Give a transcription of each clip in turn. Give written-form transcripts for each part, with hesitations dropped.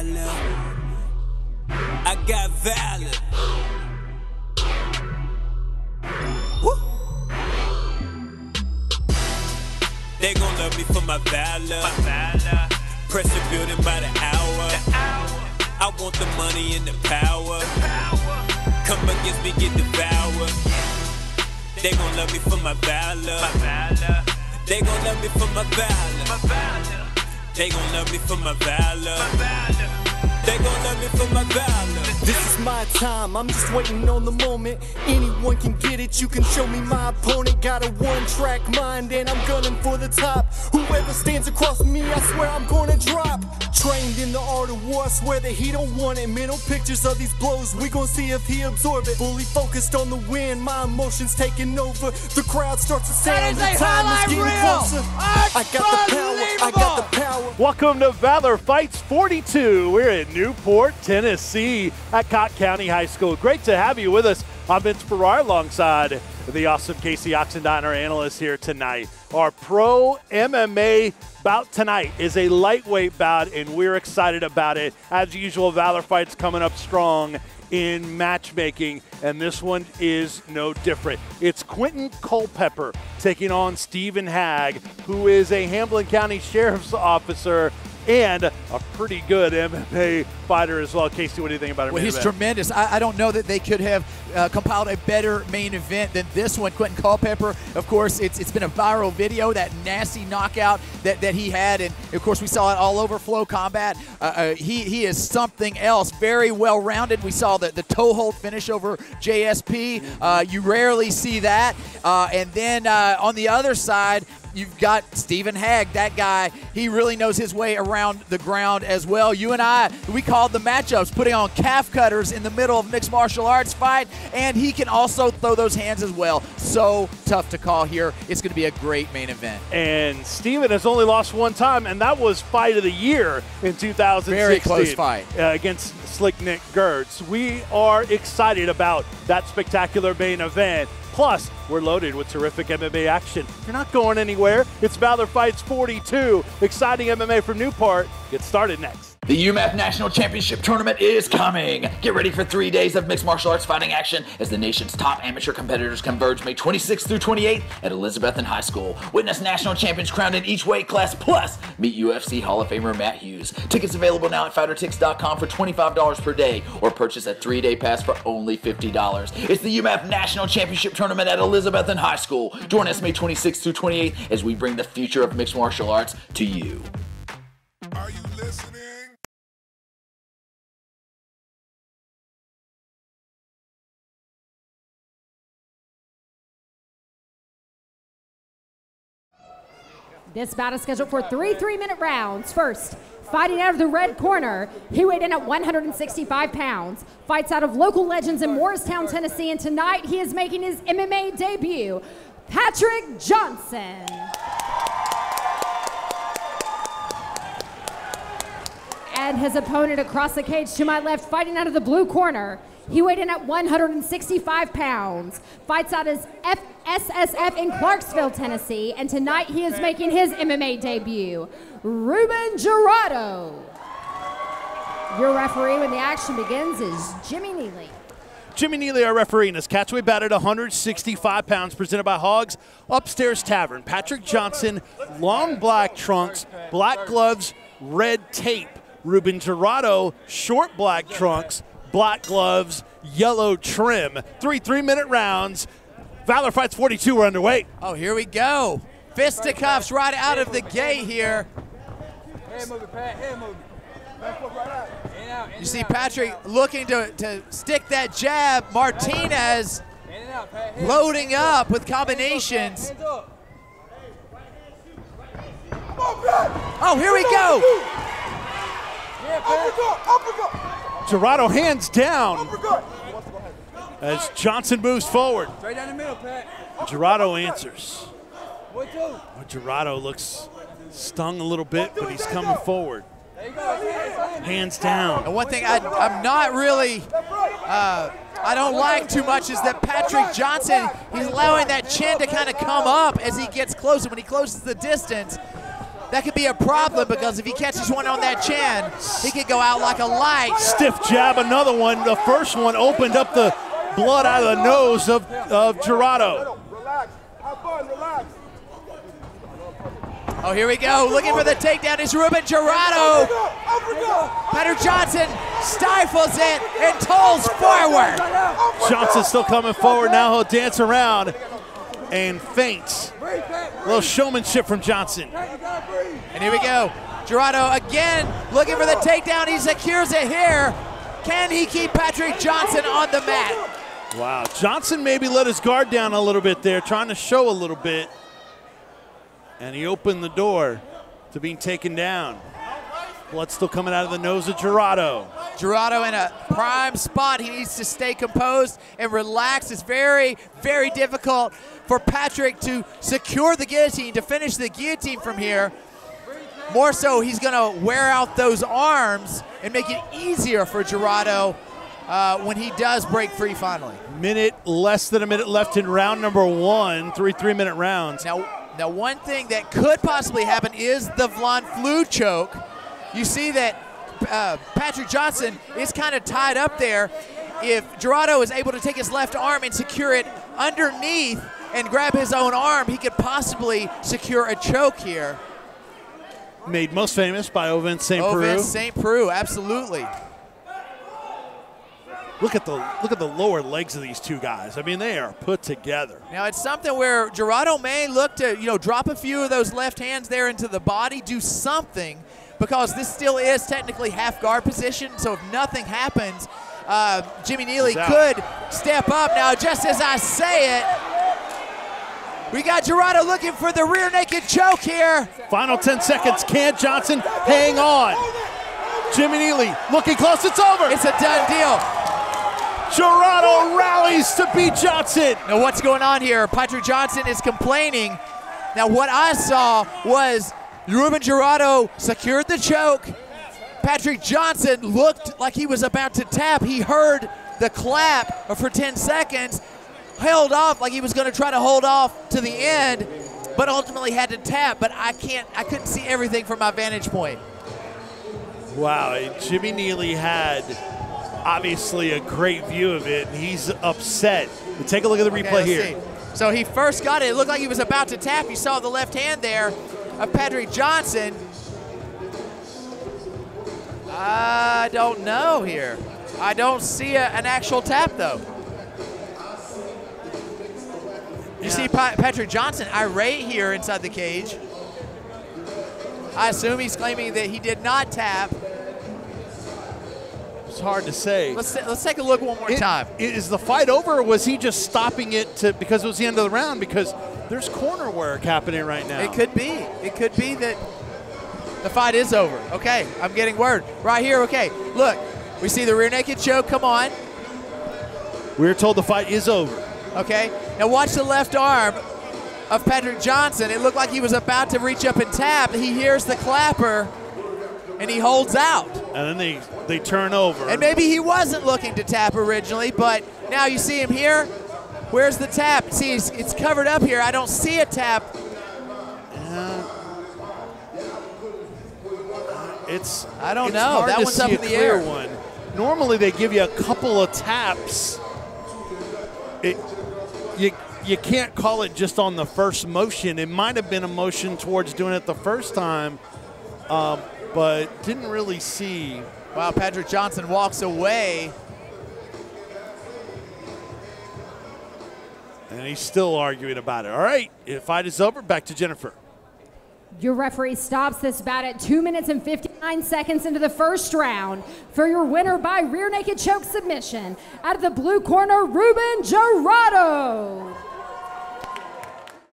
valor. I got valor. Woo. They gon' love me for my valor. Pressure building by the hour. I want the money and the power. Come against me, get devoured. They gon' love me for my valor. They gon' love me for my valor. They gon' love me for my valor. They gon' love me for my valor. This is my time, I'm just waiting on the moment. Anyone can get it, you can show me my opponent. Got a one-track mind and I'm gunning for the top. Whoever stands across me, I swear I'm gonna drop. Trained in the art of war, I swear that he don't want it. Mental pictures of these blows, we gon' see if he absorb it. Fully focused on the win, my emotions taking over. The crowd starts to sound, the time is getting closer. I got the power, I got the power. Welcome to Valor Fights 42. We're in Newport, Tennessee at Cott County High School. Great to have you with us. I'm Vince Ferrara alongside the awesome Casey Oxendine, analyst here tonight. Our pro MMA bout tonight is a lightweight bout, and we're excited about it. As usual, Valor Fights coming up strong in matchmaking, and this one is no different. It's Quentin Culpepper taking on Stephen Hagg, who is a Hamilton County Sheriff's Officer and a pretty good MMA fighter as well. Casey, what do you think about it? Well, he's tremendous. I don't know that they could have compiled a better main event than this one. Quentin Culpepper, of course, it's been a viral video, that nasty knockout that he had, and of course we saw it all over Flow Combat. He is something else, very well-rounded. We saw the toe hold finish over JSP. You rarely see that. And then on the other side, you've got Stephen Hagg. That guy, he really knows his way around the ground as well. You and I, we called the matchups, putting on calf cutters in the middle of mixed martial arts fight, and he can also throw those hands as well. So tough to call here. It's going to be a great main event. And Stephen has only lost one time, and that was fight of the year in 2016. Very close fight. Against Slick Nick Gertz. We are excited about that spectacular main event. Plus, we're loaded with terrific MMA action. You're not going anywhere. It's Valor Fights 42. Exciting MMA from Newport. Get started next. The UMAF National Championship Tournament is coming. Get ready for 3 days of mixed martial arts fighting action as the nation's top amateur competitors converge May 26th through 28th at Elizabethton High School. Witness national champions crowned in each weight class, plus meet UFC Hall of Famer Matt Hughes. Tickets available now at fightertix.com for $25 per day, or purchase a 3-day pass for only $50. It's the UMAF National Championship Tournament at Elizabethton High School. Join us May 26th through 28th as we bring the future of mixed martial arts to you. Are you listening? This bout is scheduled for 3 3-minute rounds. First, fighting out of the red corner, he weighed in at 165 pounds. Fights out of local legends in Morristown, Tennessee, and tonight he is making his MMA debut, Patrick Johnson. And his opponent across the cage to my left, fighting out of the blue corner, he weighed in at 165 pounds. Fights out as SSF in Clarksville, Tennessee, and tonight he is making his MMA debut, Ruben Gerardo. Your referee when the action begins is Jimmy Neely. Jimmy Neely, our referee, in his catchweight bout at 165 pounds, presented by Hogs Upstairs Tavern. Patrick Johnson, long black trunks, black gloves, red tape. Ruben Gerardo, short black trunks, black gloves, yellow trim. 3 3-minute rounds. Valor Fights 42, we're underway. Oh, here we go. Fisticuffs right out of the gate here. Hand moving, Pat, hand moving. You see Patrick looking to stick that jab. Martinez loading up with combinations. Oh, here we go. Gerardo hands down as Johnson moves forward. Straight down the middle, Pat. Gerardo answers. Gerardo looks stung a little bit, but he's coming forward. Hands down. And one thing I'm not really, I don't like too much is that Patrick Johnson, he's allowing that chin to kind of come up as he gets closer. When he closes the distance, that could be a problem because if he catches one on that chin, he could go out like a light. Stiff jab, another one. The first one opened up the blood out of the nose of Gerardo. Relax. Have fun. Relax. Oh, here we go. Looking for the takedown is Ruben Gerardo. Patrick Johnson stifles it and tolls forward. Johnson still coming forward. Now he'll dance around and feints. A little showmanship from Johnson. And here we go. Gerardo again looking for the takedown. He secures it here. Can he keep Patrick Johnson on the mat? Wow. Johnson maybe let his guard down a little bit there, trying to show a little bit. And he opened the door to being taken down. Blood still coming out of the nose of Gerardo. Gerardo in a prime spot. He needs to stay composed and relax. It's very, very difficult for Patrick to secure the guillotine, to finish the guillotine from here. More so, he's going to wear out those arms and make it easier for Gerardo when he does break free finally. Less than a minute left in round number 1, 3-minute rounds. Now, one thing that could possibly happen is the Vlan flu choke. You see that Patrick Johnson is kind of tied up there. If Gerardo is able to take his left arm and secure it underneath and grab his own arm, he could possibly secure a choke here. Made most famous by Ovince St. Preux. Ovince St. Preux, absolutely. Look at the lower legs of these two guys. I mean, they are put together. Now, it's something where Gerardo may look to, drop a few of those left hands there into the body, do something, because this still is technically half guard position. So if nothing happens, Jimmy Neely could step up. Now, just as I say it, we got Gerardo looking for the rear naked choke here. Final 10 seconds. Can Johnson hang on? Jimmy Neely looking close. It's over. It's a done deal. Gerardo rallies to beat Johnson. Now what's going on here? Patrick Johnson is complaining. Now what I saw was Ruben Gerardo secured the choke. Patrick Johnson looked like he was about to tap. He heard the clap for 10 seconds, held off like he was going to try to hold off to the end, but ultimately had to tap. But I couldn't see everything from my vantage point. Wow, Jimmy Neely had obviously a great view of it. He's upset. But take a look at the replay here. See. So he first got it. It looked like he was about to tap. You saw the left hand there of Patrick Johnson. I don't know here. I don't see an actual tap, though. You see Patrick Johnson irate here inside the cage. I assume he's claiming that he did not tap. It's hard to say. Let's take a look one more time. Is the fight over, or was he just stopping it because it was the end of the round? Because there's corner work happening right now. It could be. It could be that the fight is over. Okay, I'm getting word. Right here, okay. Look, we see the rear naked choke. Come on. We're told the fight is over. Okay, now watch the left arm of Patrick Johnson. It looked like he was about to reach up and tap. He hears the clapper, and he holds out. And then they turn over. And maybe he wasn't looking to tap originally, but now you see him here. Where's the tap? See, it's covered up here. I don't see a tap. I don't know. That one's up in the air. One. Normally they give you a couple of taps. You can't call it just on the first motion. It might have been a motion towards doing it the first time, but didn't really see. Wow, Patrick Johnson walks away. And he's still arguing about it. All right, the fight is over. Back to Jennifer. Your referee stops this bout at 2 minutes and 59 seconds into the first round. For your winner by rear naked choke submission, out of the blue corner, Ruben Gerardo.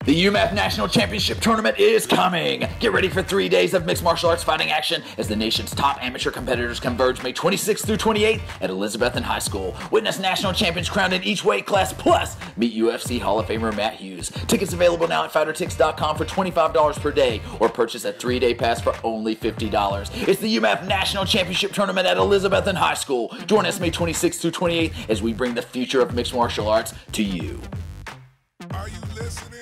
The UMAF National Championship Tournament is coming. Get ready for 3 days of mixed martial arts fighting action as the nation's top amateur competitors converge May 26th through 28th at Elizabethton High School. Witness national champions crowned in each weight class, plus meet UFC Hall of Famer Matt Hughes. Tickets available now at fightertix.com for $25 per day, or purchase a 3-day pass for only $50. It's the UMAF National Championship Tournament at Elizabethton High School. Join us May 26th through 28th as we bring the future of mixed martial arts to you. Are you listening?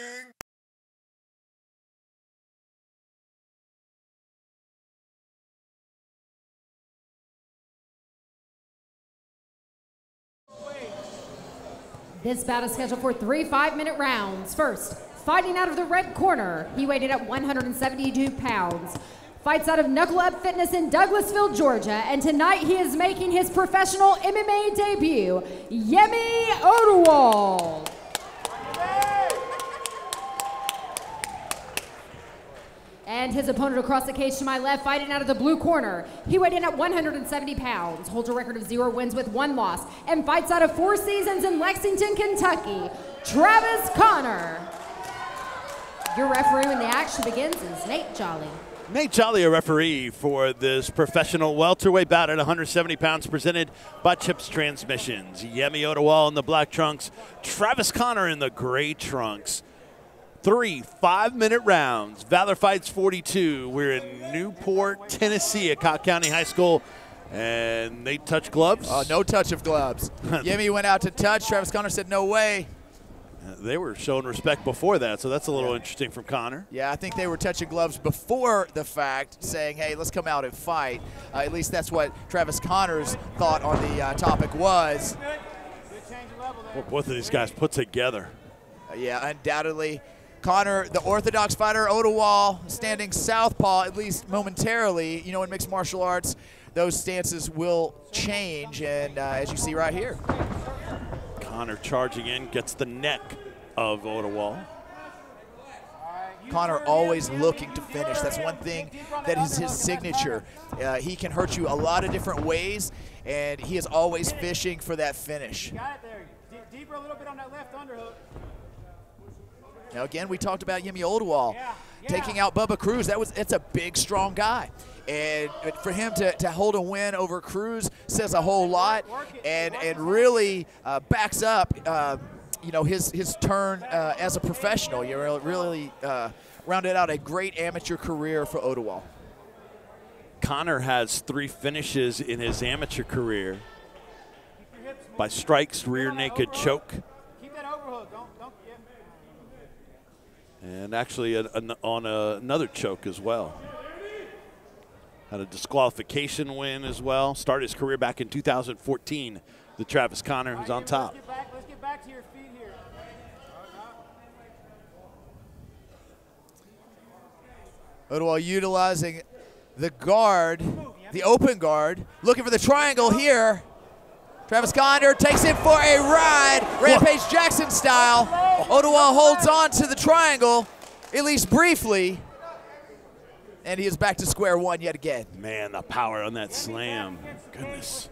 This bout is scheduled for 3 5-minute rounds. First, fighting out of the red corner, he weighed in at 172 pounds. Fights out of Knuckle Up Fitness in Douglasville, Georgia, and tonight he is making his professional MMA debut, Yemi Odewal. And his opponent across the cage to my left, fighting out of the blue corner. He weighed in at 170 pounds, holds a record of 0 wins with 1 loss, and fights out of Four Seasons in Lexington, Kentucky, Travis Connor. Your referee when the action begins is Nate Jolly. Nate Jolly, a referee for this professional welterweight bout at 170 pounds, presented by Chips Transmissions. Yemi Odewal in the black trunks, Travis Connor in the gray trunks. 3 5-minute rounds. Valor Fights 42. We're in Newport, Tennessee at Cott County High School. And they touch gloves? No touch of gloves. Yemi went out to touch. Travis Connor said, no way. They were showing respect before that, so that's a little interesting from Connor. Yeah, I think they were touching gloves before the fact, saying, hey, let's come out and fight. At least that's what Travis Connor's thought on the topic was. What both of these guys put together. Yeah, undoubtedly. Connor, the orthodox fighter, Odewal, standing southpaw, at least momentarily. You know, in mixed martial arts, those stances will change, and as you see right here. Connor charging in, gets the neck of Odewal. Connor always looking to finish. That's one thing that is his signature. He can hurt you a lot of different ways, and he is always fishing for that finish. Got it there. Deeper a little bit on that left underhook. Now again, we talked about Yemi Odewal taking out Bubba Cruz. It's a big, strong guy. And for him to hold a win over Cruz says a whole lot, and really backs up you know, his turn as a professional. You really rounded out a great amateur career for Odewal. Connor has 3 finishes in his amateur career by strikes, rear naked choke. Keep that overhook. Don't. And actually on another choke as well. Had a disqualification win as well. Started his career back in 2014. The Travis Connor who's on top. Let's get back to your feet here. Odewal utilizing the guard, the open guard, looking for the triangle here. Travis Connor takes it for a ride, Rampage Jackson style. Odewal holds on to the triangle, at least briefly, and he is back to square one yet again. Man, the power on that slam. Goodness.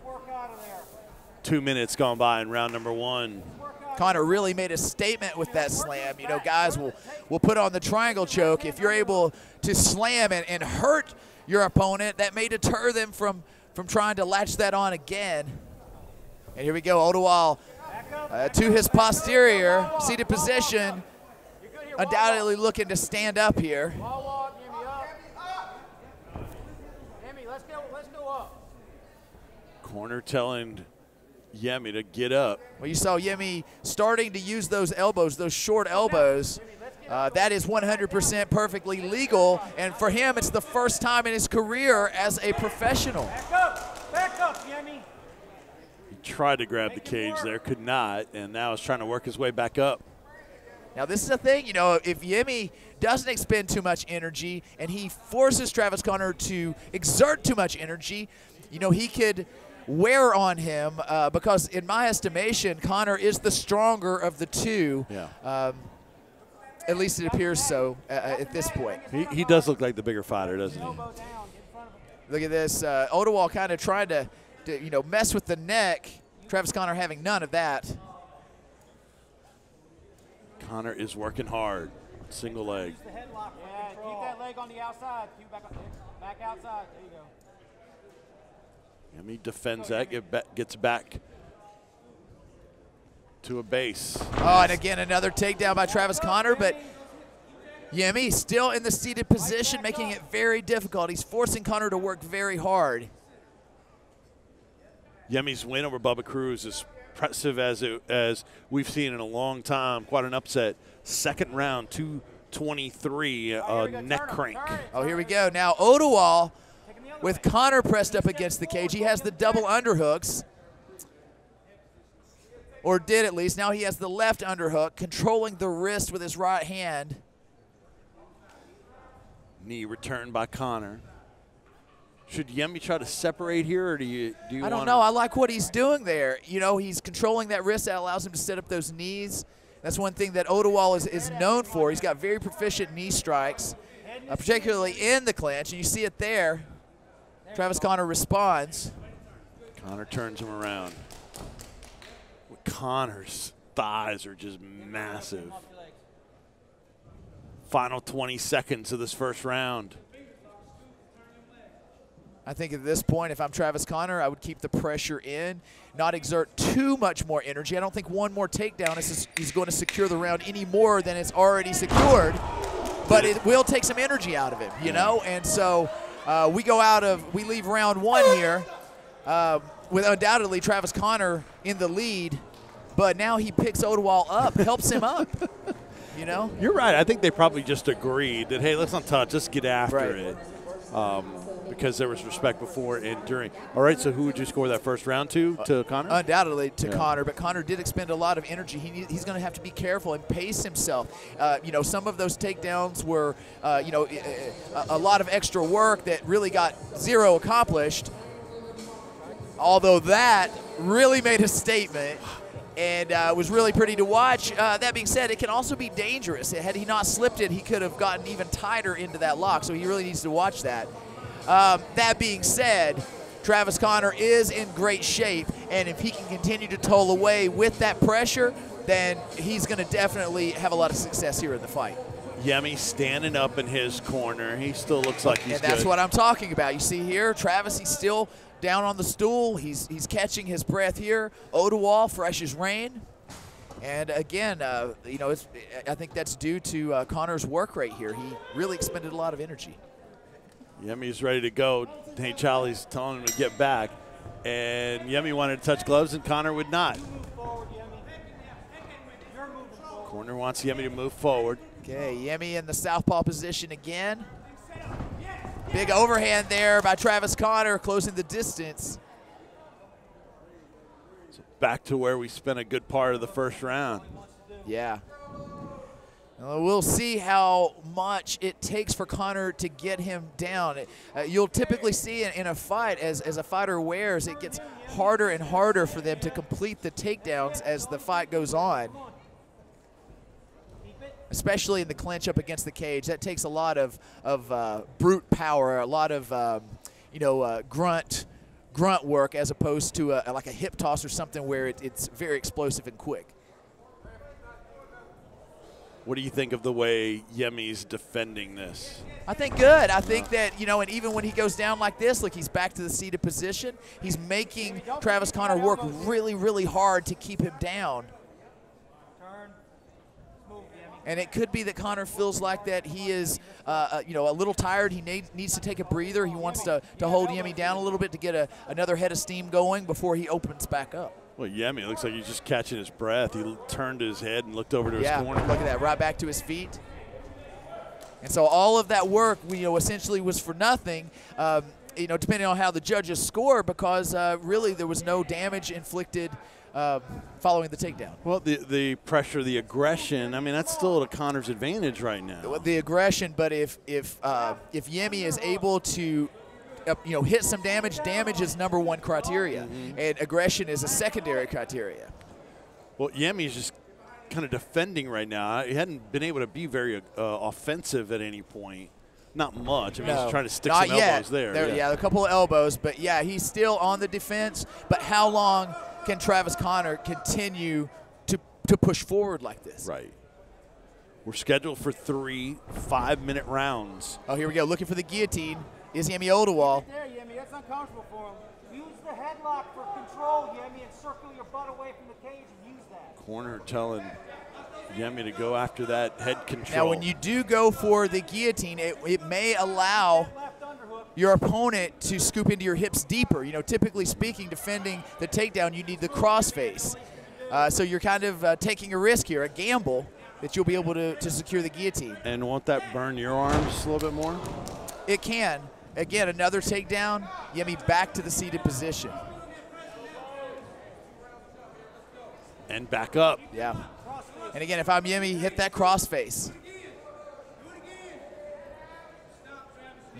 2 minutes gone by in round number 1. Connor really made a statement with that slam. You know, guys will put on the triangle choke. If you're able to slam and hurt your opponent, that may deter them from trying to latch that on again. And here we go, Odewal to his posterior, seated position, undoubtedly looking to stand up here. Let's go up. Corner telling Yemi to get up. Well, you saw Yemi starting to use those elbows, those short elbows. That is 100% perfectly legal, and for him, it's the first time in his career as a professional. Back up, Yemi. He tried to grab the cage there, could not, and now is trying to work his way back up. Now, this is the thing, you know, if Yemi doesn't expend too much energy and he forces Travis Connor to exert too much energy, you know, he could wear on him because, in my estimation, Connor is the stronger of the two. Yeah. At least it appears so at this point. He does look like the bigger fighter, doesn't he? Look at this. Odewal kind of tried to, you know, mess with the neck. Travis Connor having none of that. Connor is working hard. Single leg. Yeah, keep that leg on the outside. Keep back outside. There you go. Yemi defends that, gets back to a base. Oh, and again, another takedown by Travis Connor, but Yemi still in the seated position, making it very difficult. He's forcing Connor to work very hard. Yemi's win over Bubba Cruz is impressive as we've seen in a long time. Quite an upset. Second round, 223, neck crank. Oh, here we go. Now Odewal with Connor pressed up against the cage. He has the double underhooks. or did at least. Now he has the left underhook, controlling the wrist with his right hand. Knee returned by Connor. Should Yemi try to separate here, or do you I don't know. I like what he's doing there. You know, he's controlling that wrist. That allows him to set up those knees. That's one thing that Odewall is known for. He's got very proficient knee strikes, particularly in the clinch, and you see it there. Travis Connor responds. Connor turns him around. Connor's thighs are just massive. Final 20 seconds of this first round. I think at this point, if I'm Travis Connor, I would keep the pressure in, not exert too much more energy. I don't think one more takedown is going to secure the round any more than it's already secured, but it will take some energy out of him, you know? And so we leave round one here with undoubtedly Travis Connor in the lead, but now he picks Odewall up, helps him up, you know? You're right. I think they probably just agreed that, hey, let's not touch, let's get after it. Because there was respect before and during. All right, so who would you score that first round to Connor? Undoubtedly to Connor, but Connor did expend a lot of energy. He's going to have to be careful and pace himself. You know, some of those takedowns were, you know, a lot of extra work that really got zero accomplished, although that really made a statement and was really pretty to watch. That being said, it can also be dangerous. Had he not slipped it, he could have gotten even tighter into that lock, so he really needs to watch that. That being said, Travis Connor is in great shape, and if he can continue to toll away with that pressure, then he's going to definitely have a lot of success here in the fight. Yemi standing up in his corner. He still looks like he's good. And that's what I'm talking about. You see here, Travis, he's still down on the stool. He's catching his breath here. Odewall, fresh as rain. And again, you know, I think that's due to Connor's work rate here. He really expended a lot of energy. Yemi's ready to go. Hey, Charlie's telling him to get back. And Yemi wanted to touch gloves, and Connor would not. Corner wants Yemi to move forward. Okay, Yemi in the southpaw position again. Big overhand there by Travis Connor, closing the distance. So back to where we spent a good part of the first round. Yeah. We'll see how much it takes for Connor to get him down. You'll typically see in a fight, as a fighter wears, it gets harder and harder for them to complete the takedowns as the fight goes on, especially in the clinch up against the cage. That takes a lot of brute power, a lot of grunt work, as opposed to like a hip toss or something where it's very explosive and quick. What do you think of the way Yemi's defending this? I think good. I think that, you know, and even when he goes down like this, look, he's back to the seated position. He's making Travis Connor work really, really hard to keep him down. And it could be that Connor feels like that he is, you know, a little tired. He needs to take a breather. He wants to hold Yemi down a little bit to get another head of steam going before he opens back up. Well, Yemi, it looks like he's just catching his breath. He turned his head and looked over to his corner. Look at that, right back to his feet. And so all of that work, you know, essentially was for nothing, you know, depending on how the judges score, because really there was no damage inflicted following the takedown. Well, the pressure, the aggression, I mean, that's still to Connor's advantage right now. The aggression, but if Yemi is able to you know, hit some damage. Damage is #1 criteria, and aggression is a secondary criteria. Well, Yemi's just kind of defending right now. He hadn't been able to be very offensive at any point. Not much. I mean, he's trying to stick some elbows there. Yeah, a couple of elbows, but yeah, he's still on the defense. But how long can Travis Connor continue to push forward like this? Right. We're scheduled for 3 5-minute rounds. Oh, here we go. Looking for the guillotine. Is Yemi Odewall. Right there, Yemi. That's uncomfortable for him. Use the headlock for control, Yemi, and circle your butt away from the cage and use that. Corner telling Yemi to go after that head control. Now, when you do go for the guillotine, it may allow your opponent to scoop into your hips deeper. You know, typically speaking, defending the takedown, you need the crossface. So you're kind of taking a risk here, a gamble, that you'll be able to secure the guillotine. And won't that burn your arms a little bit more? It can. Again, another takedown. Yemi back to the seated position. And back up. Yeah. And again, if I'm Yemi, hit that crossface.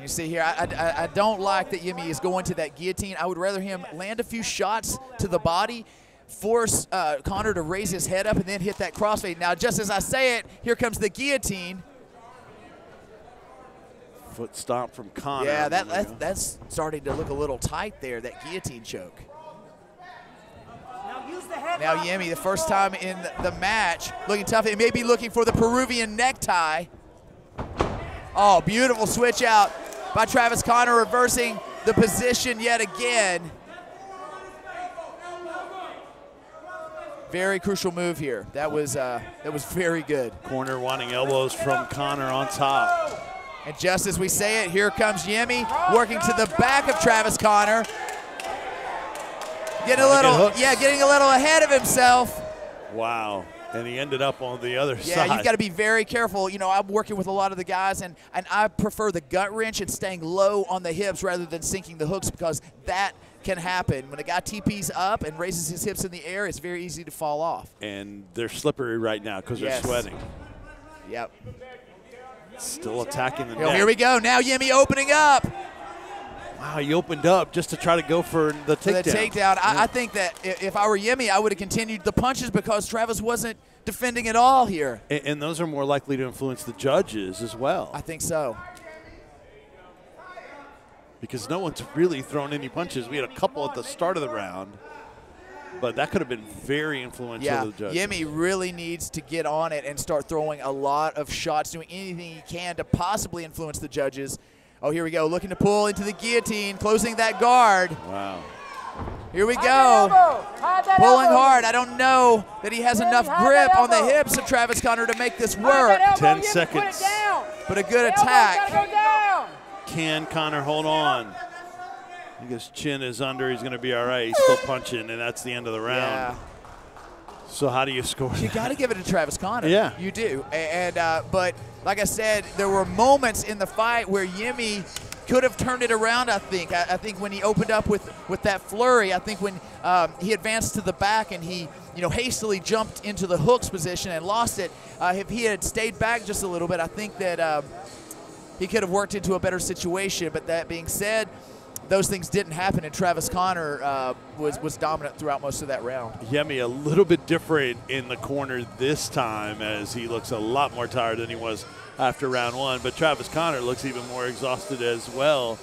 You see here, I don't like that Yemi is going to that guillotine. I would rather him land a few shots to the body, force Connor to raise his head up, and then hit that crossface. Now, just as I say it, here comes the guillotine. Foot stomp from Connor. Yeah, that's starting to look a little tight there, that guillotine choke. Now Yemi, the first time in the match, looking tough. He may be looking for the Peruvian necktie. Oh, beautiful switch out by Travis Connor, reversing the position yet again. Very crucial move here. That was very good. Corner wanting elbows from Connor on top. And just as we say it, here comes Yemi working to the back of Travis Connor. Getting a little ahead of himself. Wow. And he ended up on the other side. Yeah, you've got to be very careful. You know, I'm working with a lot of the guys, and I prefer the gut wrench and staying low on the hips rather than sinking the hooks, because that can happen. When a guy TPs up and raises his hips in the air, it's very easy to fall off. And they're slippery right now because they're sweating. Yep. Still attacking the neck. Here we go. Now Yemi opening up. Wow, he opened up just to try to go for the takedown. Yeah. I think that if I were Yemi, I would have continued the punches because Travis wasn't defending at all here. And those are more likely to influence the judges as well. I think so. Because no one's really thrown any punches. We had a couple at the start of the round, but that could have been very influential to the judges. Yemi really needs to get on it and start throwing a lot of shots, doing anything he can to possibly influence the judges. Oh, here we go, looking to pull into the guillotine, closing that guard. Wow. Here we go. Pulling hard. I don't know that he has enough grip on the hips of Travis Connor to make this work. 10 seconds. But a good attack. Can Connor hold on? I think his chin is under. He's going to be all right. He's still punching, and that's the end of the round. Yeah. So how do you score? You got to give it to Travis Connor. Yeah. You do. But like I said, there were moments in the fight where Yemi could have turned it around, I think. I think when he opened up with that flurry, I think when he advanced to the back and he hastily jumped into the hooks position and lost it, if he had stayed back just a little bit, I think that he could have worked into a better situation. But that being said, those things didn't happen, and Travis Connor was dominant throughout most of that round. Yemi a little bit different in the corner this time, as he looks a lot more tired than he was after round one, but Travis Connor looks even more exhausted as well.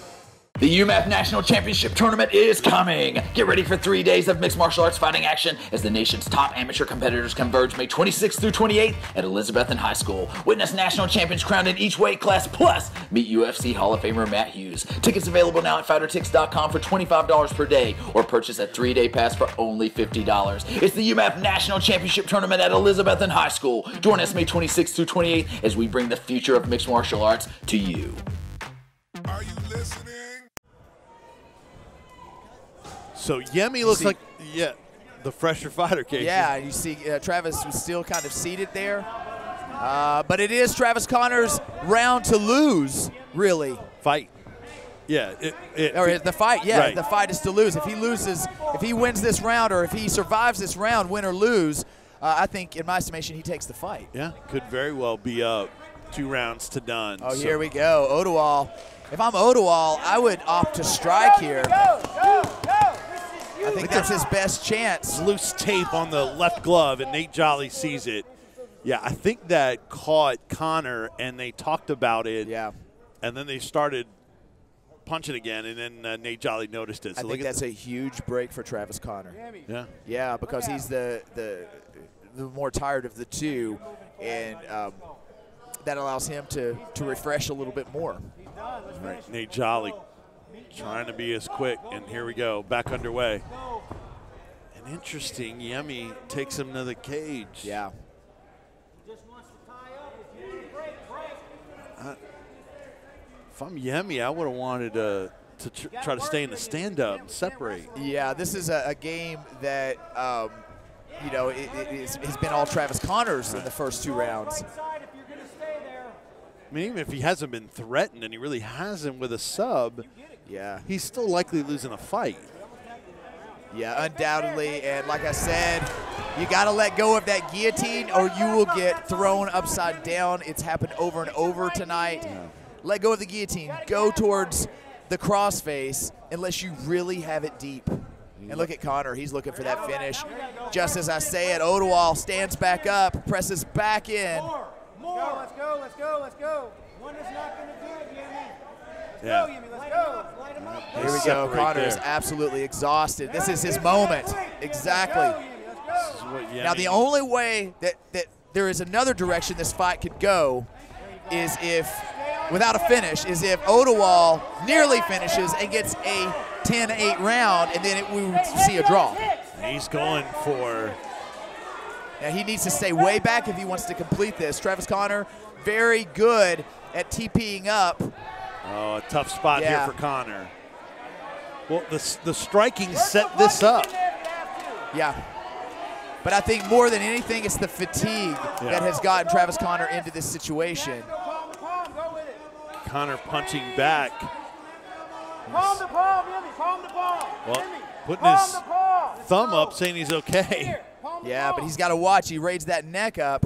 The UMAF National Championship Tournament is coming. Get ready for 3 days of mixed martial arts fighting action as the nation's top amateur competitors converge May 26th through 28th at Elizabethton High School. Witness national champions crowned in each weight class, plus meet UFC Hall of Famer Matt Hughes. Tickets available now at fightertix.com for $25 per day, or purchase a 3-day pass for only $50. It's the UMAF National Championship Tournament at Elizabethton High School. Join us May 26th through 28th as we bring the future of mixed martial arts to you. Are you listening? So Yemi looks like, the fresher fighter, Casey. Yeah, you see Travis was still kind of seated there. But it is Travis Connor's round to lose, really. Fight. Yeah. The fight, yeah. Right. The fight is to lose. If he wins this round, or if he survives this round, win or lose, I think, in my estimation, he takes the fight. Yeah, could very well be up 2 rounds to none. Oh, here we go. Odewal. If I'm Odewal, I would opt to strike here. I think that's his best chance. Loose tape on the left glove, and Nate Jolly sees it. Yeah, I think that caught Connor, and they talked about it. Yeah. And then they started punching again, and then Nate Jolly noticed it. So I think that's a huge break for Travis Connor. Yeah. Yeah, because he's the more tired of the two, and that allows him to refresh a little bit more. Right, Nate Jolly trying to be as quick, and here we go, back underway. And interesting, Yemi takes him to the cage. Yeah. If I'm Yemi, I would have wanted to try to stay in the stand-up and separate. Yeah, this is a game that, it's been all Travis Connor's in the first 2 rounds. I mean, even if he hasn't been threatened, and he really hasn't with a sub, he's still likely losing a fight. Yeah, undoubtedly. And like I said, You got to let go of that guillotine or you will get thrown upside down. It's happened over and over tonight. Yeah. Let go of the guillotine. Go towards the crossface unless you really have it deep. And look at Connor. He's looking for that finish. Just as I say it, Ottawall stands back up, presses back in. More. Let's go, let's go, let's go. One is not going to do it, Yemi. Yeah. Go, Yemi, let's go. Light him up. Here we go. Connor is absolutely exhausted. This is his moment. Exactly. Now, the only way that there is another direction this fight could go is if, without a finish, is if Ottawall nearly finishes and gets a 10-8 round, and then we would see a draw. He's going for... Now, he needs to stay way back if he wants to complete this. Travis Connor, very good at TPing up. Oh, a tough spot here for Connor. Well, the striking set this up. Yeah. But I think more than anything, it's the fatigue that has gotten Travis Connor into this situation. Connor punching back. Palm to palm, Yemi, palm to palm. Well, putting his thumb up, saying he's okay. Yeah, but he's got to watch. He raised that neck up,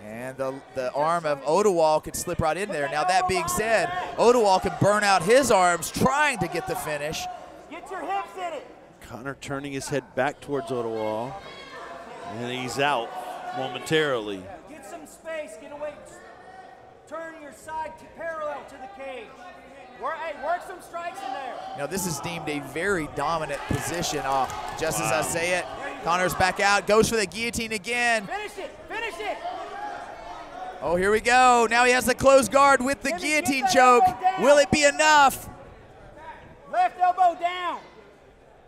and the arm of Ottawall could slip right in there. Now, that being said, Ottawall could burn out his arms trying to get the finish. Get your hips in it. Connor turning his head back towards Ottawall, and he's out momentarily. Get some space, get away. Turn your side parallel to the cage. Work some strikes in there. Now, this is deemed a very dominant position. Just as I say it, Connor's back out, goes for the guillotine again. Finish it, finish it. Oh, here we go. Now he has the closed guard with the guillotine choke. Will it be enough? Left elbow down.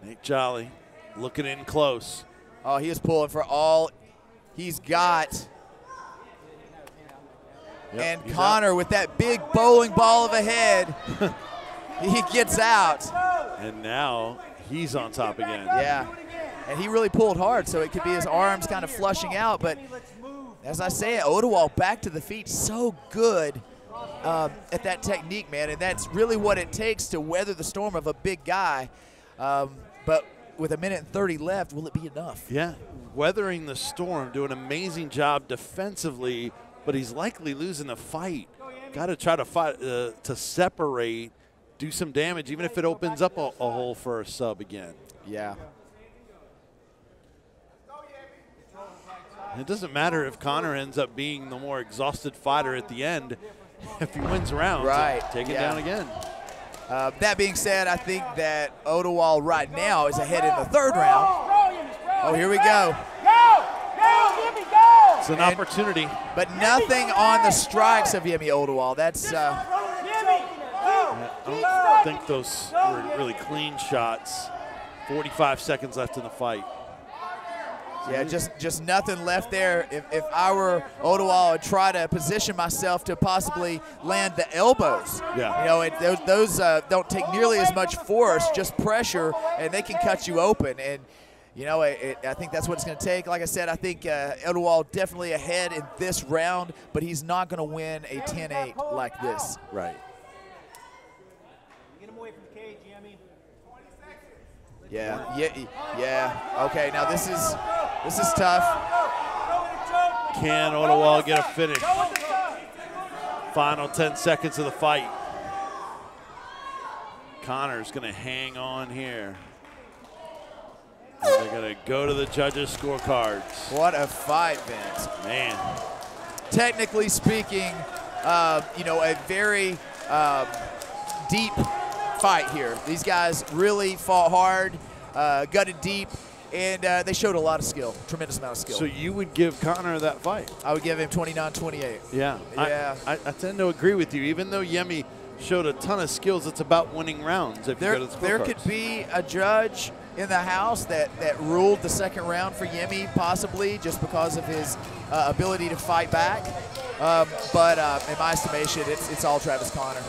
Nate Jolly looking in close. Oh, he is pulling for all he's got. Yep, and Connor with that big bowling ball of a head, he gets out. And now he's on top again. Yeah, and he really pulled hard, so it could be his arms kind of flushing out. But as I say, Ottawall back to the feet, so good at that technique, man. And that's really what it takes to weather the storm of a big guy. But with 1:30 left, will it be enough? Yeah, weathering the storm, doing an amazing job defensively, but he's likely losing the fight. Got to try to fight to separate, do some damage, even if it opens up a hole for a sub again. Yeah. It doesn't matter if Connor ends up being the more exhausted fighter at the end. If he wins rounds, take it down again. That being said, I think that Ottawall right now is ahead in the third round. Oh, here we go. It's an opportunity. But nothing on the strikes of Yemi Ottawall. That's I don't think those were really clean shots. 45 seconds left in the fight. Yeah, just nothing left there. If I were Ottawall, I'd try to position myself to possibly land the elbows. Yeah. You know, those don't take nearly as much force, just pressure, and they can cut you open. And you know, I think that's what it's going to take. Like I said, I think Ottawall definitely ahead in this round, but he's not going to win a 10-8 like this. Right. Get him away from the cage, Yemi. Yeah. Okay, now this is tough. Can Ottawall get a finish? Final 10 seconds of the fight. Connor's going to hang on here. And they're going to go to the judges' scorecards. What a fight, Vince. Man. Technically speaking, you know, a very deep fight here. These guys really fought hard, gutted deep, and they showed a lot of skill, tremendous amount of skill. So you would give Connor that fight? I would give him 29-28. Yeah. I tend to agree with you. Even though Yemi showed a ton of skills, it's about winning rounds. If you go to the there could be a judge in the house that ruled the second round for Yemi, possibly just because of his ability to fight back. But in my estimation, it's all Travis Connor.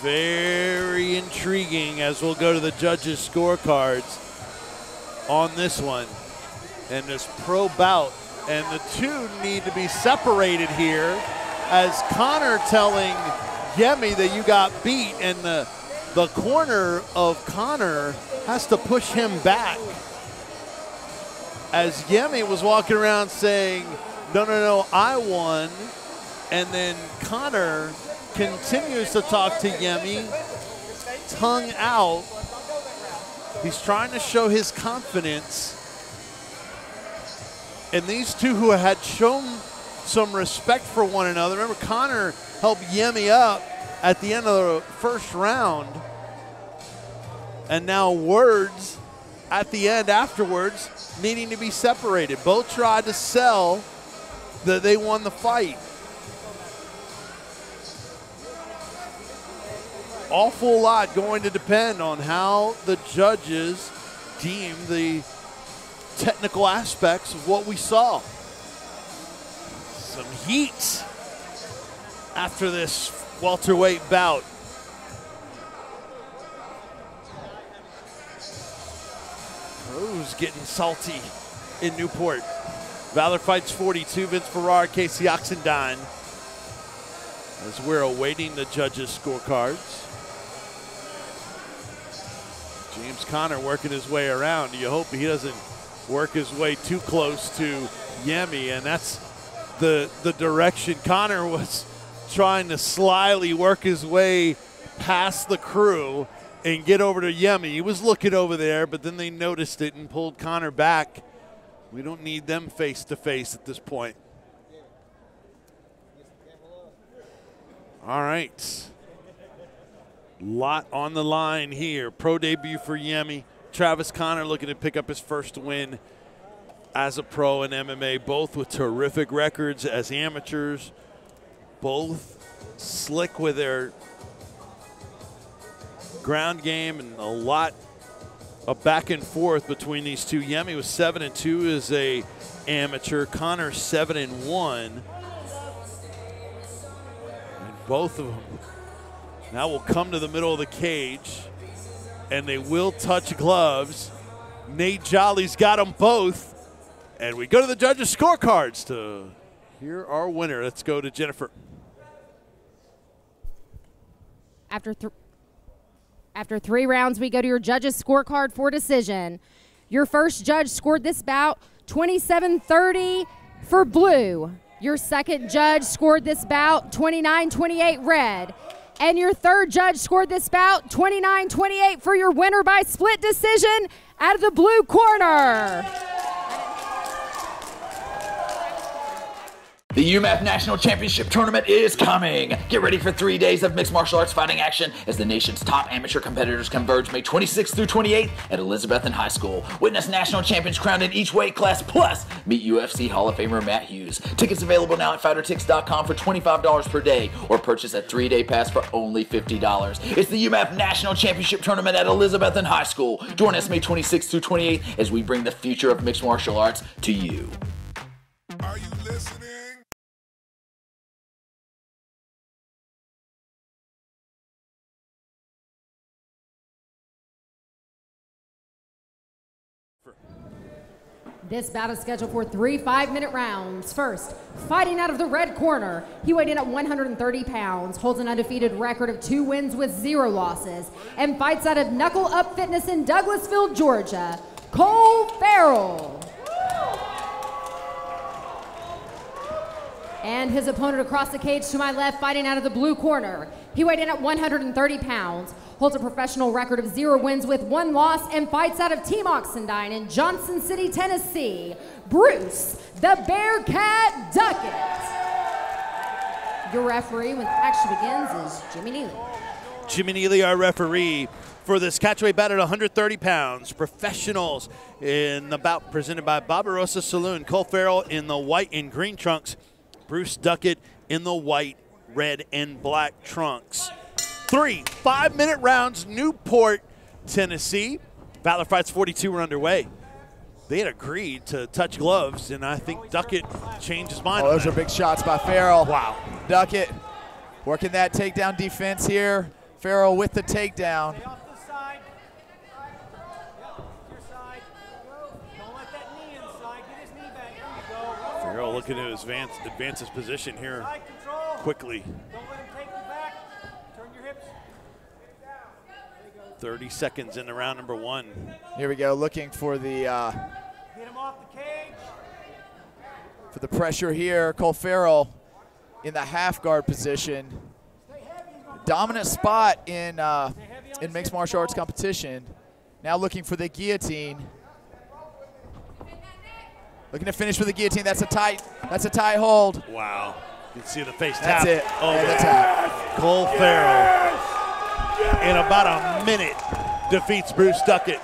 Very intriguing as we'll go to the judges' scorecards on this one. And this pro bout. And the two need to be separated here as Connor telling Yemi that you got beat, and the corner of Connor has to push him back. as Yemi was walking around saying, no, I won. And then Connor continues to talk to Yemi, tongue out. He's trying to show his confidence. And these two who had shown some respect for one another. Remember, Connor helped Yemi up at the end of the first round. And now words at the end afterwards needing to be separated. Both tried to sell that they won the fight. Awful lot going to depend on how the judges deem the technical aspects of what we saw. Some heat after this welterweight bout. Cruz getting salty in Newport. Valor Fights 42, Vince Ferrar, Casey Oxendine. As we're awaiting the judges' scorecards. James Conner working his way around. You hope he doesn't work his way too close to Yemi, and that's the direction. Conner was trying to slyly work his way past the crew and get over to Yemi. He was looking over there, but then they noticed it and pulled Conner back. We don't need them face to face at this point. All right. Lot on the line here. Pro debut for Yemi. Travis Conner looking to pick up his first win as a pro in MMA. Both with terrific records as amateurs. Both slick with their ground game, and a lot of back and forth between these two. Yemi was 7-2 as a amateur. Conner 7-1. And both of them now will come to the middle of the cage, and they will touch gloves. Nate Jolly's got them both. And we go to the judges' scorecards to hear our winner. Let's go to Jennifer. After 3 rounds, we go to your judges' scorecard for decision. Your first judge scored this bout 27-30 for blue. Your second judge scored this bout 29-28 red. And your third judge scored this bout 29-28 for your winner by split decision out of the blue corner. The UMAF National Championship Tournament is coming. Get ready for 3 days of mixed martial arts fighting action as the nation's top amateur competitors converge May 26th through 28th at Elizabethton High School. Witness national champions crowned in each weight class, plus meet UFC Hall of Famer Matt Hughes. Tickets available now at fightertix.com for $25 per day, or purchase a 3-day pass for only $50. It's the UMAF National Championship Tournament at Elizabethton High School. Join us May 26th through 28th as we bring the future of mixed martial arts to you. Are you listening? This bout is scheduled for 3 5-minute rounds. First, fighting out of the red corner, he weighed in at 130 pounds, holds an undefeated record of 2 wins with 0 losses, and fights out of Knuckle Up Fitness in Douglasville, Georgia, Cole Farrell. And his opponent across the cage to my left, fighting out of the blue corner. He weighed in at 130 pounds, holds a professional record of 0 wins with 1 loss, and fights out of Team Oxendine in Johnson City, Tennessee, Bruce the Bearcat Duckett. Your referee when the action begins is Jimmy Neely. Jimmy Neely, our referee for this catchweight bout at 130 pounds. Professionals in the bout presented by Barbarossa Saloon. Cole Farrell in the white and green trunks. Bruce Duckett in the white, red, and black trunks. 3 5-minute rounds, Newport, Tennessee. Valor Fights 42 were underway. They had agreed to touch gloves, and I think Duckett changed his mind. Oh, those are big shots by Farrell. Wow. Duckett working that takedown defense here. Farrell with the takedown. Stay off the side. Your side. Don't let that knee inside. Get his knee back. There you go. Farrell looking to advance his position here Side control. quickly. Don't let him take you back. Turn your hips. 30 seconds into round number 1. Here we go, looking for the Hit him off the cage. For the pressure here, Cole Farrell in the half guard position. Dominant spot in mixed martial arts competition. Now looking for the guillotine. Looking to finish with the guillotine. That's a tight hold. Wow. You can see the face tap. That's it. Oh, and the tap. Cole Farrell in about a minute defeats Bruce Duckett.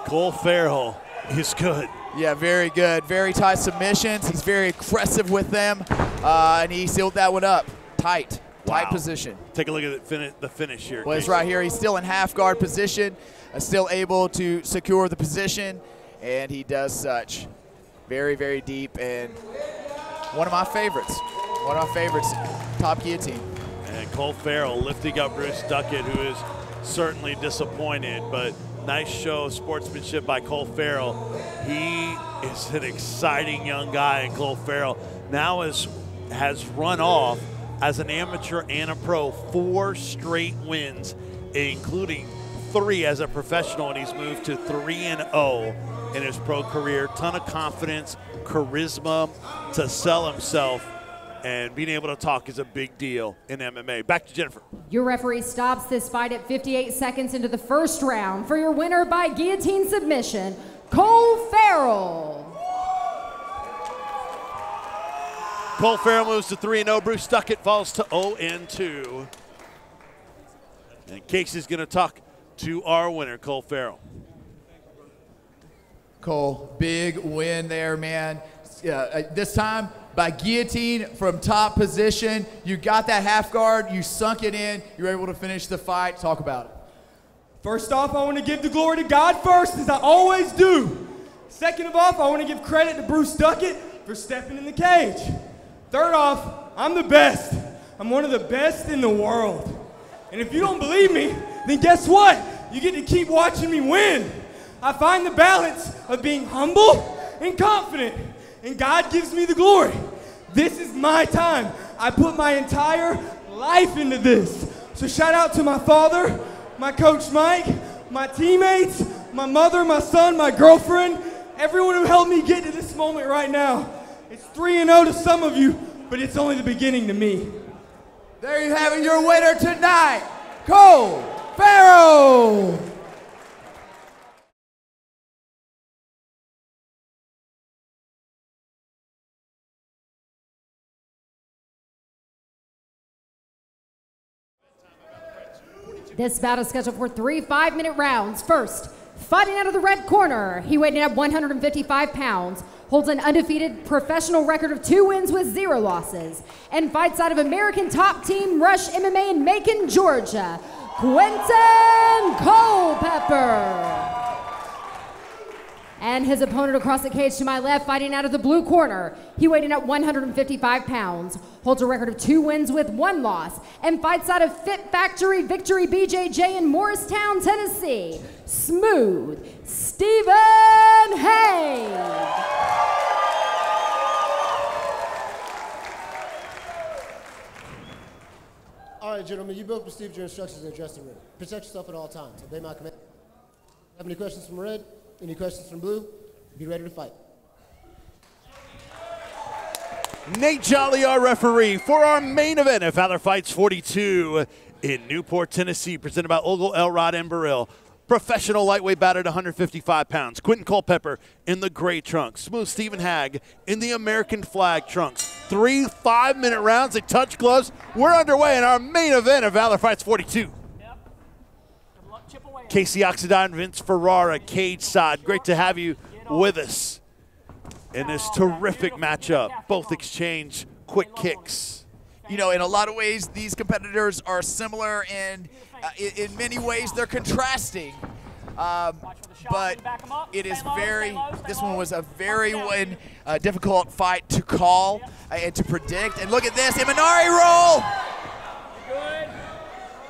Cole Farrell is good. Yeah, very good. Very tight submissions. He's very aggressive with them, and he sealed that one up. Tight position. Take a look at the finish here. Well, it's right here. He's still in half guard position, still able to secure the position, and he does such. Very, very deep, and one of my favorites. One of my favorites, top guillotine. And Cole Farrell lifting up Bruce Duckett, who is certainly disappointed, but nice show of sportsmanship by Cole Farrell. He is an exciting young guy, and Cole Farrell now has run off as an amateur and a pro 4 straight wins, including 3 as a professional, and he's moved to 3-0 in his pro career. Ton of confidence, charisma to sell himself, and being able to talk is a big deal in MMA. Back to Jennifer. Your referee stops this fight at 58 seconds into the first round for your winner by guillotine submission, Cole Farrell. Cole Farrell moves to 3-0. Bruce Duckett falls to 0-2. And Casey's going to talk to our winner, Cole Farrell. Cole, big win there, man. This time by guillotine from top position. You got that half guard, you sunk it in, you were able to finish the fight. Talk about it. First off, I want to give the glory to God first, as I always do. Second of all, I want to give credit to Bruce Duckett for stepping in the cage. Third off, I'm the best. I'm one of the best in the world. And if you don't believe me, then guess what? You get to keep watching me win. I find the balance of being humble and confident, and God gives me the glory. This is my time. I put my entire life into this. So shout out to my father, my coach Mike, my teammates, my mother, my son, my girlfriend, everyone who helped me get to this moment right now. It's 3-0 to some of you, but it's only the beginning to me. There you have it, your winner tonight, Cole Farrell. This bout is scheduled for 3 5-minute rounds. First, fighting out of the red corner, he weighed in at 155 pounds, holds an undefeated professional record of 2 wins with 0 losses, and fights out of American Top Team Rush MMA in Macon, Georgia, Quentin Culpepper. And his opponent across the cage to my left, fighting out of the blue corner. He weighed in at 155 pounds, holds a record of 2 wins with 1 loss, and fights out of Fit Factory Victory BJJ in Morristown, Tennessee, Smooth Stephen Haig. All right, gentlemen, you both received your instructions in the dressing room. Protect yourself at all times. Obey my command. Have any questions from red? Any questions from blue? Be ready to fight. Nate Jolly, our referee, for our main event of Valor Fights 42 in Newport, Tennessee, presented by Ogle, Elrod, and Burrell. Professional lightweight bout at 155 pounds. Quentin Culpepper in the gray trunks. Smooth Stephen Haig in the American flag trunks. 3 5-minute rounds. They touch gloves. We're underway in our main event of Valor Fights 42. Casey Oxendine, Vince Ferrara, cage side. Great to have you with us in this terrific matchup. Both exchange quick kicks. You know, in a lot of ways, these competitors are similar, and in many ways, they're contrasting. But it is this one was a very difficult fight to call and to predict. And look at this, Imanari roll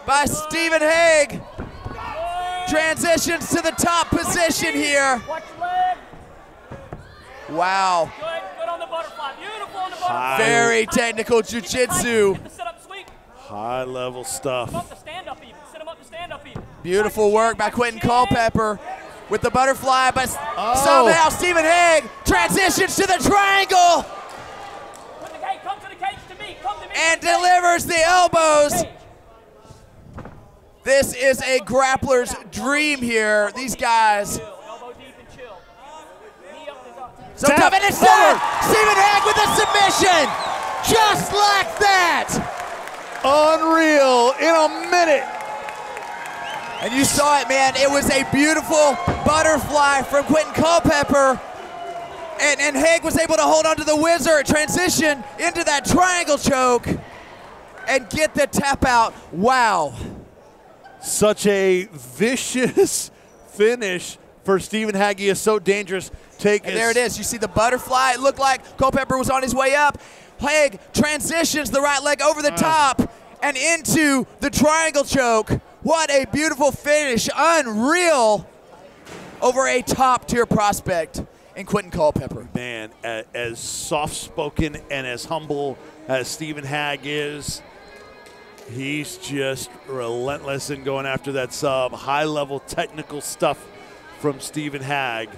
by Stephen Haig. Transitions to the top position here. Wow. Good on the butterfly. Beautiful on the butterfly. Very technical jiu-jitsu. Get the setup sweep. High level stuff. Set him up to stand up even. Set him up to stand up even. Beautiful work by Quentin Culpepper with the butterfly, but somehow Stephen Hague transitions to the triangle and delivers the elbows. This is a grappler's dream here. These guys. So tough, and it's done! Stephen Hague with a submission! Just like that! Unreal in a minute. And you saw it, man. It was a beautiful butterfly from Quentin Culpepper. And Hague was able to hold on to the whizzer, transition into that triangle choke, and get the tap out. Wow. Such a vicious finish for Stephen Hague. He is so dangerous. And there it is. You see the butterfly. It looked like Culpepper was on his way up. Hague transitions the right leg over the top and into the triangle choke. What a beautiful finish. Unreal over a top-tier prospect in Quentin Culpepper. Man, as soft-spoken and as humble as Stephen Hague is, he's just relentless in going after that sub. High-level technical stuff from Stephen Hague,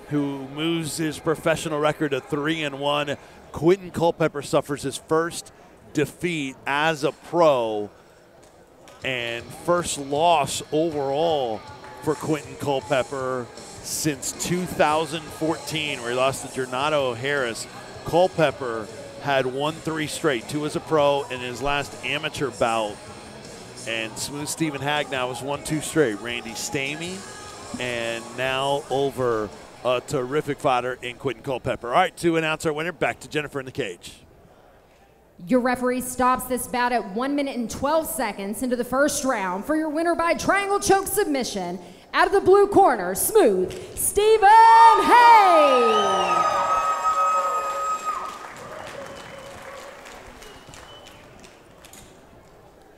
who moves his professional record to 3-1. Quentin Culpepper suffers his first defeat as a pro and first loss overall for Quentin Culpepper since 2014, where he lost to Jornado Harris. Culpepper had won 3 straight, 2 as a pro in his last amateur bout. And Smooth Stephen Hague now has won 2 straight. Randy Stamey, and now over a terrific fighter in Quentin Culpepper. All right, to announce our winner, back to Jennifer in the cage. Your referee stops this bout at 1 minute and 12 seconds into the first round for your winner by triangle choke submission. Out of the blue corner, Smooth Stephen Hague.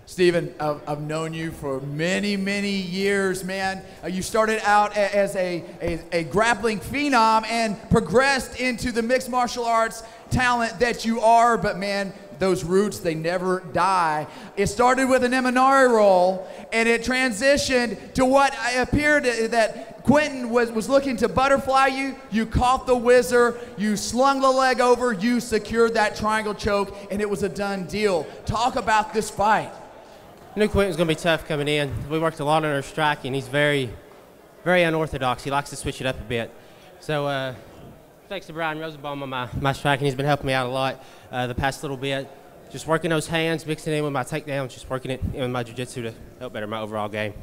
Stephen, I've known you for many, many years, man. You started out as a grappling phenom and progressed into the mixed martial arts talent that you are, but man, those roots, they never die. It started with an Eminari roll, and it transitioned to what appeared that Quentin was looking to butterfly you. You caught the whizzer, you slung the leg over, you secured that triangle choke, and it was a done deal. Talk about this fight. I knew Quentin was going to be tough coming in. We worked a lot on our striking. He's very, very unorthodox. He likes to switch it up a bit. So thanks to Brian Rosenbaum on my striking. He's been helping me out a lot the past little bit. Just working those hands, mixing it in with my takedowns, just working it in with my jiu-jitsu to help better my overall game.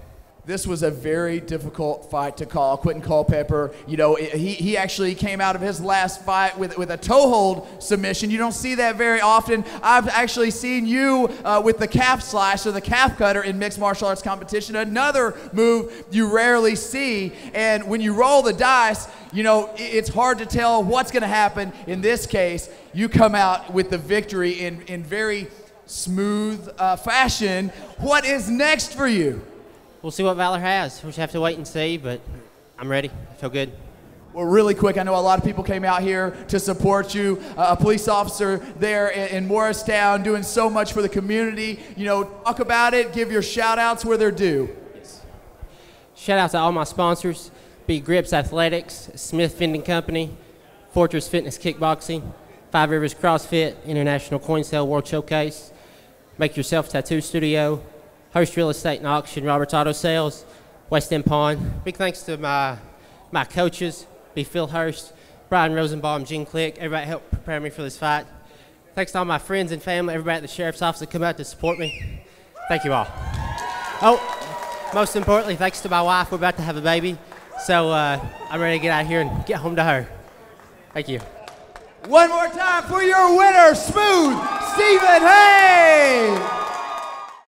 This was a very difficult fight to call. Quentin Culpepper, you know, he actually came out of his last fight with a toe hold submission. You don't see that very often. I've actually seen you with the calf slash or the calf cutter in mixed martial arts competition. Another move you rarely see. And when you roll the dice, you know, it's hard to tell what's going to happen. In this case, you come out with the victory in very smooth fashion. What is next for you? We'll see what Valor has. We just have to wait and see, but I'm ready. I feel good. Well, really quick, I know a lot of people came out here to support you. A police officer there in Morristown doing so much for the community. You know, talk about it. Give your shout-outs where they're due. Yes. Shout out to all my sponsors. Big Grips Athletics, Smith Vending Company, Fortress Fitness Kickboxing, 5 Rivers CrossFit, International Coin Sale World Showcase, Make Yourself Tattoo Studio, Hearst Real Estate and Auction, Robert's Auto Sales, West End Pawn. Big thanks to my coaches, B. Phil Hurst, Brian Rosenbaum, Gene Click. Everybody helped prepare me for this fight. Thanks to all my friends and family, everybody at the Sheriff's Office that come out to support me. Thank you all. Oh, most importantly, thanks to my wife. We're about to have a baby, so I'm ready to get out here and get home to her. Thank you. One more time for your winner, Smooth Stephen Hague.